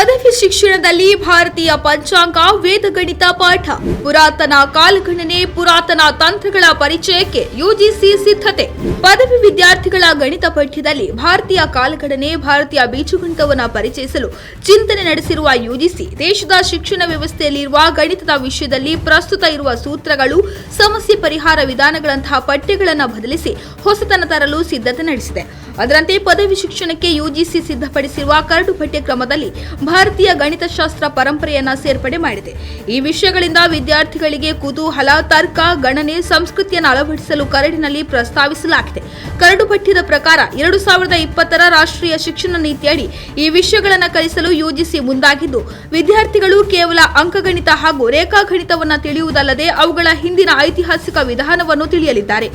ಪದವಿ ಶಿಕ್ಷಣದಲ್ಲಿ ಭಾರತೀಯ ಪಂಚಾಂಗ ವೇದಗಣಿತ ಪಾಠ ಪುರಾತನ ಕಾಲಗಣನೆ ಪುರಾತನ ತಂತ್ರಗಳ ಪರಿಚಯಕ್ಕೆ ಯುಜಿಸಿ ಸಿದ್ಧತೆ ಪದವಿ ವಿದ್ಯಾರ್ಥಿಗಳ ಗಣಿತ ಪಠ್ಯದಲ್ಲಿ ಭಾರತೀಯ ಕಾಲಗಣನೆ ಭಾರತೀಯ ಬೀಜಗಣಿತವನ್ನು ಪರಿಚಯಿಸಲು ಚಿಂತನೆ ನಡೆಸಿರುವ ಯುಜಿಸಿ ದೇಶದ ಶಿಕ್ಷಣ ವ್ಯವಸ್ಥೆಯಲ್ಲಿರುವ ಗಣಿತದ ವಿಷಯದಲ್ಲಿ ಪ್ರಸ್ತುತ ಇರುವ ಸೂತ್ರಗಳು ಸಮಸ್ಯೆ ಪರಿಹಾರ ವಿಧಾನಗಳಂತಹ ಪಠ್ಯಗಳನ್ನು ಬದಲಿಸಿ ಹೊಸತನ ತರಲು ಸಿದ್ಧತೆ ನಡೆಸಿದೆ. ಅದರಂತೆ ಪದವಿ ಶಿಕ್ಷಣಕ್ಕೆ ಯುಜಿಸಿ ಸಿದ್ಧಪಡಿಸಿರುವ ಕರಡು ಪಠ್ಯಕ್ರಮದಲ್ಲಿ ಭಾರತೀಯ ಗಣಿತಶಾಸ್ತ್ರ ಪರಂಪರೆಯನ್ನ ಸೇರ್ಪಡೆ ಮಾಡಿದೆ. ಈ ವಿಷಯಗಳಿಂದ ವಿದ್ಯಾರ್ಥಿಗಳಿಗೆ ಕುತೂಹಲ, ತರ್ಕ, ಗಣನೆ, ಸಂಸ್ಕೃತಿಯನ್ನು ಅಳವಡಿಸಲು ಕರಡಿನಲ್ಲಿ ಪ್ರಸ್ತಾವಿಸಲಾಗಿದೆ. ಕರಡು ಪಠ್ಯದ ಪ್ರಕಾರ 2020ರ ರಾಷ್ಟ್ರೀಯ ಶಿಕ್ಷಣ ನೀತಿಯಡಿ ಈ ವಿಷಯಗಳನ್ನು ಕಲಿಸಲು ಯುಜಿಸಿ ಮುಂದಾಗಿದ್ದು, ವಿದ್ಯಾರ್ಥಿಗಳು ಕೇವಲ ಅಂಕಗಣಿತ ಹಾಗೂ ರೇಖಾಗಣಿತವನ್ನು ತಿಳಿಯುವುದಲ್ಲದೆ ಅವುಗಳ ಹಿಂದಿನ ಐತಿಹಾಸಿಕ ವಿಧಾನವನ್ನು ತಿಳಿಯಲಿದ್ದಾರೆ.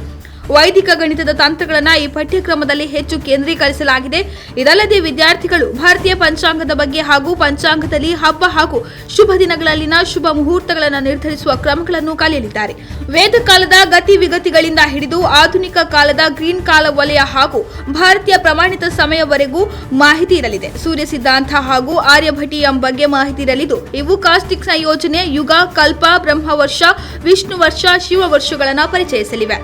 ವೈದಿಕ ಗಣಿತದ ತಂತ್ರಗಳನ್ನು ಈ ಪಠ್ಯಕ್ರಮದಲ್ಲಿ ಹೆಚ್ಚು ಕೇಂದ್ರೀಕರಿಸಲಾಗಿದೆ. ಇದಲ್ಲದೆ ವಿದ್ಯಾರ್ಥಿಗಳು ಭಾರತೀಯ ಪಂಚಾಂಗದ ಬಗ್ಗೆ ಹಾಗೂ ಪಂಚಾಂಗದಲ್ಲಿ ಹಬ್ಬ ಹಾಗೂ ಶುಭ ದಿನಗಳಲ್ಲಿನ ಶುಭ ಮುಹೂರ್ತಗಳನ್ನು ನಿರ್ಧರಿಸುವ ಕ್ರಮಗಳನ್ನು ಕಲಿಯಲಿದ್ದಾರೆ. ವೇದ ಕಾಲದ ಗತಿ ವಿಗತಿಗಳಿಂದ ಹಿಡಿದು ಆಧುನಿಕ ಕಾಲದ ಗ್ರೀನ್ ಕಾಲ ವಲಯ ಹಾಗೂ ಭಾರತೀಯ ಪ್ರಮಾಣಿತ ಸಮಯವರೆಗೂ ಮಾಹಿತಿ ಇರಲಿದೆ. ಸೂರ್ಯ ಸಿದ್ಧಾಂತ ಹಾಗೂ ಆರ್ಯಭಟೀಯಂ ಬಗ್ಗೆ ಮಾಹಿತಿ ಇರಲಿದ್ದು, ಇವು ಕಾಸ್ಟಿಕ್ ಸಂಯೋಜನೆ, ಯುಗ, ಕಲ್ಪ, ಬ್ರಹ್ಮ ವರ್ಷ, ವಿಷ್ಣು ವರ್ಷ, ಶಿವ ವರ್ಷಗಳನ್ನು ಪರಿಚಯಿಸಲಿವೆ.